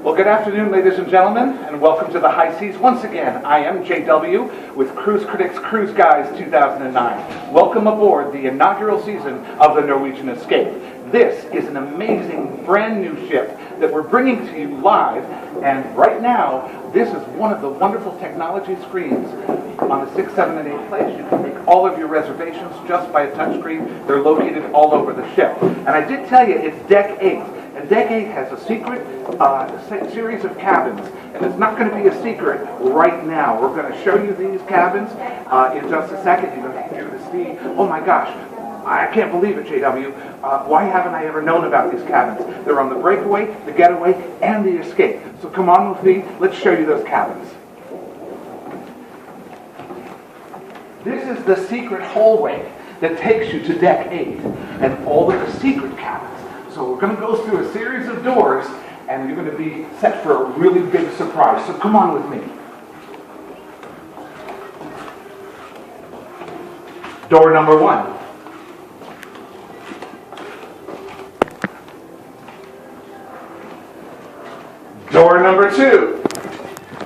Well, good afternoon, ladies and gentlemen, and welcome to the High Seas once again. I am JW with Cruise Critics Cruise Guys 2009. Welcome aboard the inaugural season of the Norwegian Escape. This is an amazing, brand new ship that we're bringing to you live, and right now, this is one of the wonderful technology screens on the 6, 7, and 8 place. You can make all of your reservations just by a touchscreen. They're located all over the ship. And I did tell you, it's Deck 8. And Deck 8 has a secret series of cabins, and it's not going to be a secret right now. We're going to show you these cabins in just a second. You're going to see, oh my gosh, I can't believe it, JW. Why haven't I ever known about these cabins? They're on the breakaway, the getaway, and the escape. So come on with me, let's show you those cabins. This is the secret hallway that takes you to Deck 8 and all of the secret cabins. So we're going to go through a series of doors, and you're going to be set for a really big surprise. So come on with me. Door number 1. Door number 2.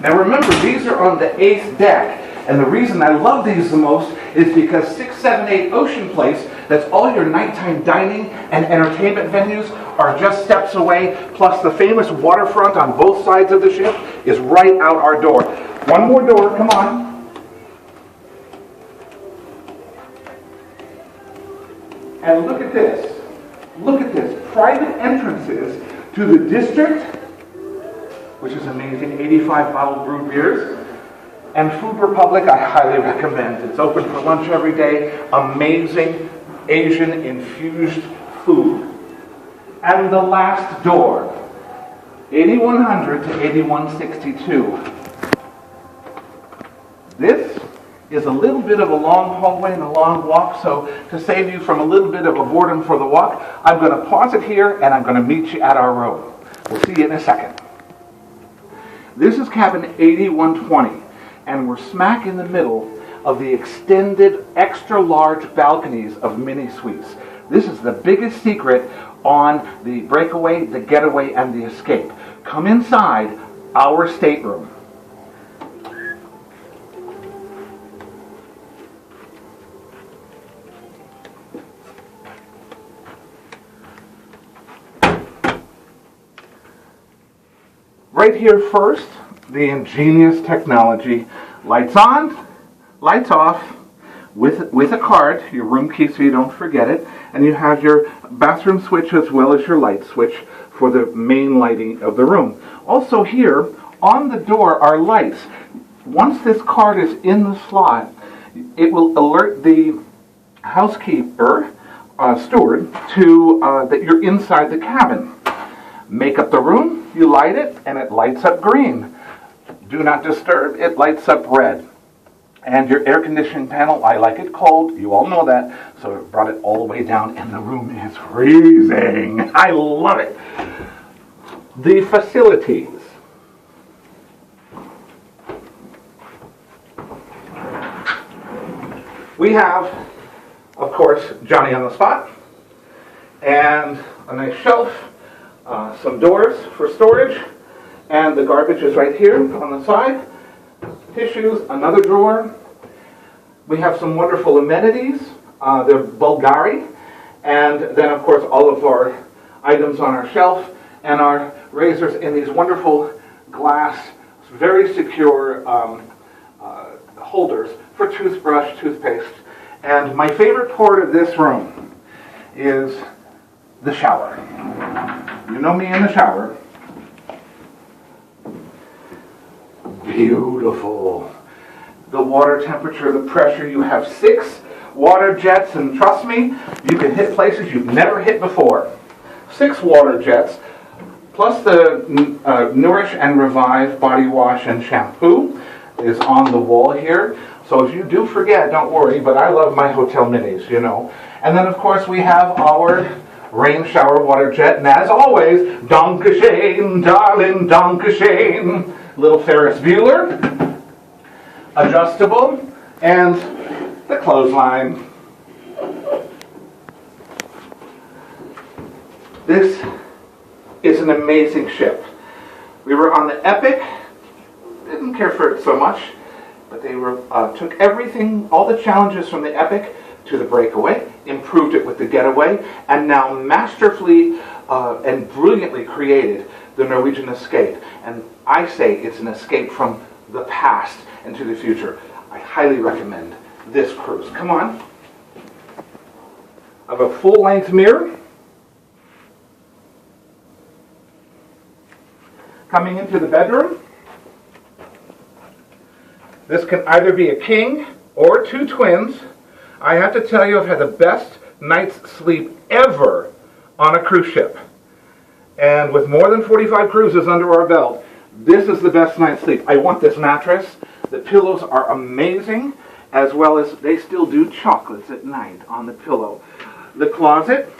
Now remember, these are on the 8th deck. And the reason I love these the most is because 6, 7, 8 Ocean Place, that's all your nighttime dining and entertainment venues, are just steps away. Plus the famous waterfront on both sides of the ship is right out our door. One more door, come on. And look at this. Look at this. Private entrances to the district, which is amazing, 85 bottled brewed beers. And Food Republic, I highly recommend. It's open for lunch every day. Amazing Asian infused food. And the last door, 8100 to 8162. This is a little bit of a long hallway and a long walk, so to save you from a little bit of a boredom for the walk, I'm going to pause it here and I'm going to meet you at our room. We'll see you in a second. This is cabin 8120. And we're smack in the middle of the extended extra large balconies of mini suites. This is the biggest secret on the breakaway, the getaway, and the escape. Come inside our stateroom. Right here first, the ingenious technology. Lights on, lights off, with a card, your room key so you don't forget it, and you have your bathroom switch as well as your light switch for the main lighting of the room. Also here, on the door are lights. Once this card is in the slot, it will alert the housekeeper, steward, to that you're inside the cabin. Make up the room, you light it, and it lights up green. Do not disturb, it lights up red. And your air conditioning panel, I like it cold, you all know that, so it brought it all the way down, and the room is freezing. I love it. The facilities. We have, of course, Johnny on the spot, and a nice shelf, some doors for storage, and the garbage is right here on the side. Tissues, another drawer. We have some wonderful amenities. They're Bulgari. And then, of course, all of our items on our shelf and our razors in these wonderful glass, very secure holders for toothbrush, toothpaste. And my favorite part of this room is the shower. You know me in the shower. Beautiful. The water temperature, the pressure. You have 6 water jets, and trust me, you can hit places you've never hit before. 6 water jets, plus the Nourish and Revive body wash and shampoo is on the wall here. So if you do forget, don't worry, but I love my hotel minis, you know. And then, of course, we have our rain shower water jet, and as always, Dankeschön, darling, Dankeschön. Little Ferris Bueller, adjustable, and the clothesline. This is an amazing ship. We were on the Epic. Didn't care for it so much, but they took everything, all the challenges from the Epic to the Breakaway, improved it with the Getaway, and now masterfully and brilliantly created the Norwegian Escape. And I say it's an escape from the past into the future. I highly recommend this cruise. Come on. I have a full-length mirror. Coming into the bedroom. This can either be a king or two twins. I have to tell you, I've had the best night's sleep ever on a cruise ship. And with more than 45 cruises under our belt, this is the best night's sleep. I want this mattress. The pillows are amazing, as well as they still do chocolates at night on the pillow. The closet,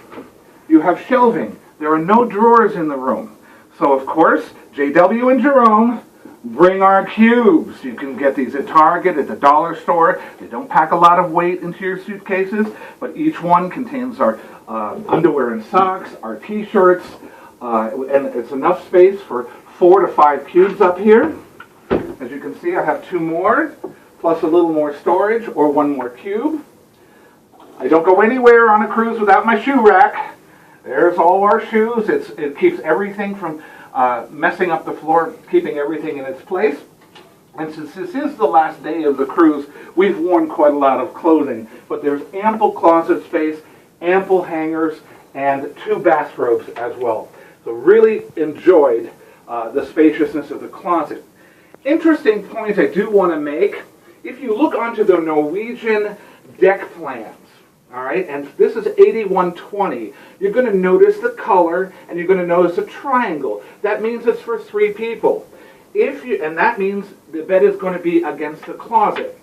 you have shelving. There are no drawers in the room. So, of course, JW and Jerome bring our cubes. You can get these at Target, at the dollar store. They don't pack a lot of weight into your suitcases, but each one contains our underwear and socks, our t-shirts, and it's enough space for 4 to 5 cubes up here. As you can see, I have 2 more, plus a little more storage or 1 more cube. I don't go anywhere on a cruise without my shoe rack. There's all our shoes. It keeps everything from messing up the floor, keeping everything in its place. And since this is the last day of the cruise, we've worn quite a lot of clothing. But there's ample closet space, ample hangers, and 2 bathrobes as well. So really enjoyed the spaciousness of the closet. Interesting point I do want to make. If you look onto the Norwegian deck plans, all right, and this is 8120, you're going to notice the color and you're going to notice a triangle. That means it's for 3 people. And that means the bed is going to be against the closet.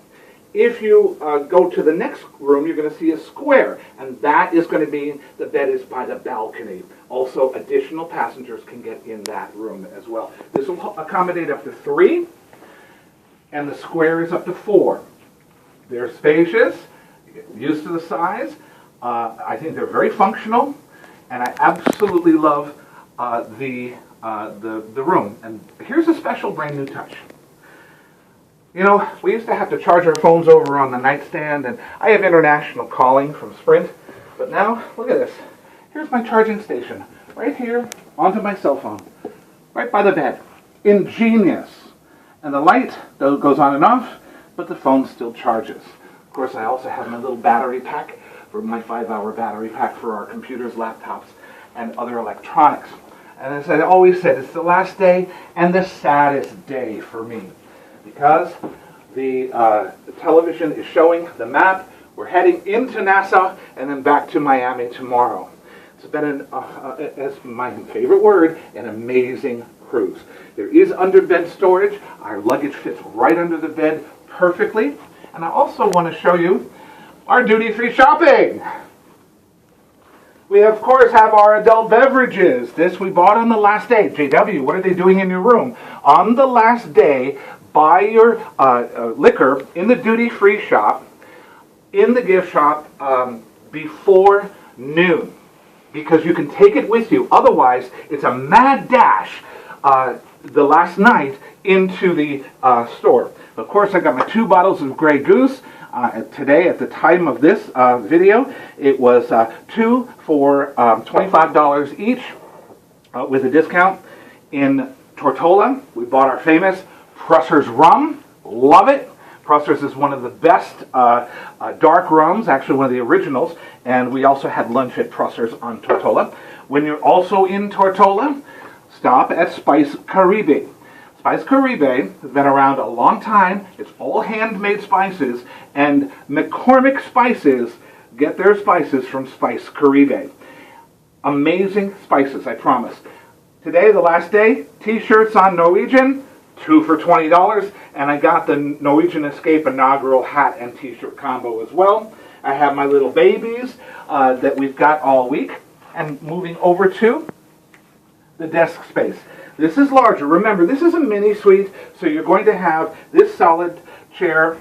If you go to the next room, you're going to see a square, and that is going to mean the bed is by the balcony. Also, additional passengers can get in that room as well. This will accommodate up to 3, and the square is up to 4. They're spacious, used to the size. I think they're very functional, and I absolutely love the room. And here's a special brand new touch. You know, we used to have to charge our phones over on the nightstand, and I have international calling from Sprint, but now, look at this. Here's my charging station, right here, onto my cell phone, right by the bed. Ingenious. And the light goes on and off, but the phone still charges. Of course, I also have my little battery pack, for my 5-hour battery pack for our computers, laptops, and other electronics. And as I always said, it's the last day and the saddest day for me, because the television is showing the map. We're heading into Nassau and then back to Miami tomorrow. It's been, as my favorite word, an amazing cruise. There is under-bed storage. Our luggage fits right under the bed perfectly. And I also want to show you our duty-free shopping. We, of course, have our adult beverages. This we bought on the last day. JW, what are they doing in your room? On the last day, buy your liquor in the duty-free shop, in the gift shop, before noon, because you can take it with you. Otherwise, it's a mad dash the last night into the store. Of course, I got my 2 bottles of Grey Goose. Today, at the time of this video, it was 2 for $25 each with a discount. In Tortola, we bought our famous Prusser's rum. Love it. Prusser's is one of the best dark rums, actually one of the originals, and we also had lunch at Prusser's on Tortola. When you're also in Tortola, stop at Spice Caribe. Spice Caribe has been around a long time. It's all handmade spices, and McCormick Spices get their spices from Spice Caribe. Amazing spices, I promise. Today, the last day, t-shirts on Norwegian, 2 for $20, and I got the Norwegian Escape inaugural hat and t-shirt combo as well. I have my little babies that we've got all week. And moving over to the desk space. This is larger. Remember, this is a mini suite, so you're going to have this solid chair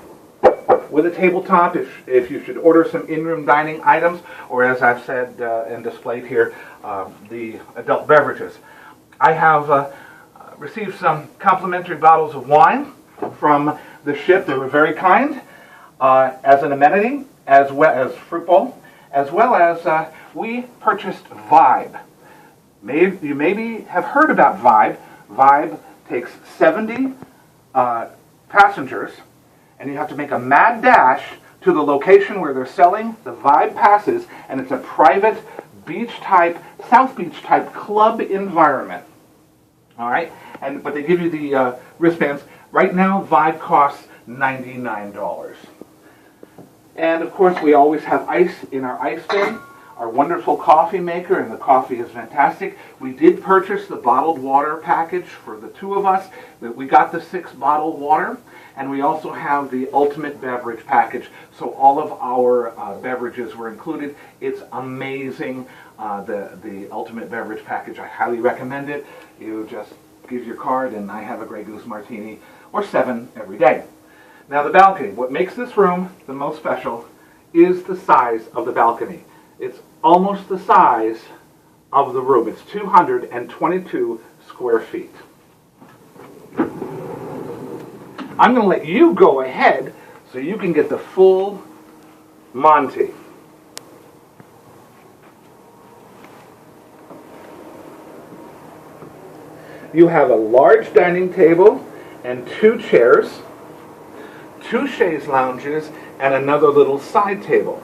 with a tabletop if you should order some in-room dining items, or as I've said and displayed here, the adult beverages. I have received some complimentary bottles of wine from the ship. They were very kind, as an amenity, as well as fruit bowl, as well as we purchased Vibe. You maybe have heard about Vibe. Vibe takes 70 passengers, and you have to make a mad dash to the location where they're selling the Vibe passes, and it's a private beach-type, South Beach-type club environment. All right, but they give you the wristbands. Right now, Vibe costs $99. And of course, we always have ice in our ice bin. Our wonderful coffee maker, and the coffee is fantastic. We did purchase the bottled water package for the two of us. We got the 6 bottled water, and we also have the ultimate beverage package. So all of our beverages were included. It's amazing, the ultimate beverage package. I highly recommend it. You just give your card, and I have a Grey Goose Martini, or 7 every day. Now the balcony. What makes this room the most special is the size of the balcony. It's almost the size of the room. It's 222 square feet. I'm going to let you go ahead so you can get the full Monty. You have a large dining table and 2 chairs, 2 chaise lounges, and another little side table.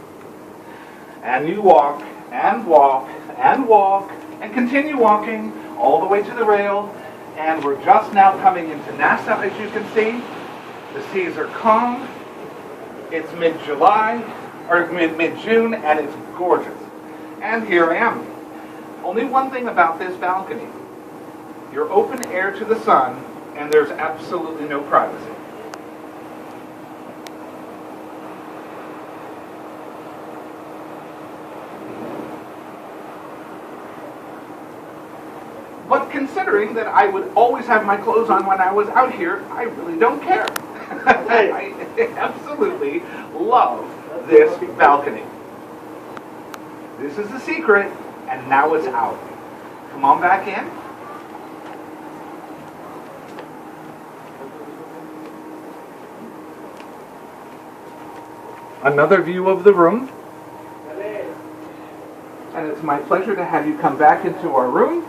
And you walk, and walk, and walk, and continue walking all the way to the rail. And we're just now coming into Nassau, as you can see. The seas are calm. It's mid-July, or mid-June, and it's gorgeous. And here I am. Only one thing about this balcony. You're open air to the sun, and there's absolutely no privacy. But considering that I would always have my clothes on when I was out here, I really don't care. I absolutely love this balcony. This is the secret, and now it's out. Come on back in. Another view of the room. And it's my pleasure to have you come back into our room.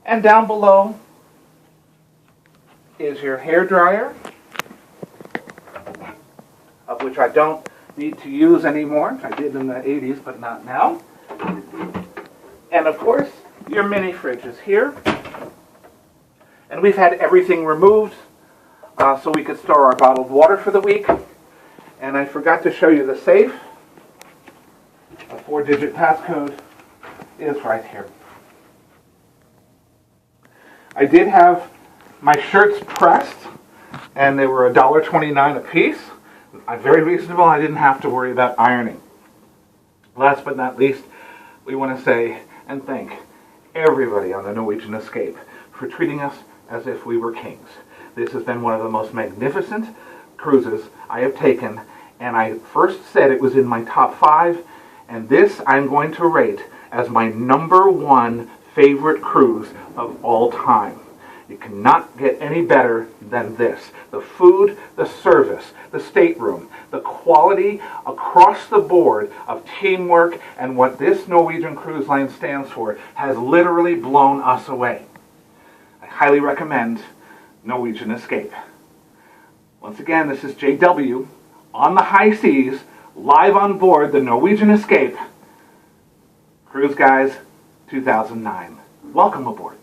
And down below is your hair dryer, of which I don't need to use anymore. I did in the 80s, but not now. And of course, your mini fridge is here. And we've had everything removed so we could store our bottled water for the week. And I forgot to show you the safe. A 4-digit passcode is right here. I did have my shirts pressed, and they were $1.29 a piece. Very reasonable. I didn't have to worry about ironing. Last but not least, we want to say and thank everybody on the Norwegian Escape for treating us as if we were kings. This has been one of the most magnificent cruises I have taken, and I first said it was in my top 5, and this I'm going to rate as my #1 favorite cruise of all time. You cannot get any better than this. The food, the service, the stateroom, the quality across the board of teamwork, and what this Norwegian Cruise Line stands for has literally blown us away. I highly recommend Norwegian Escape. Once again, this is JW on the high seas, live on board the Norwegian Escape. Cruise Guys 2009. Welcome aboard.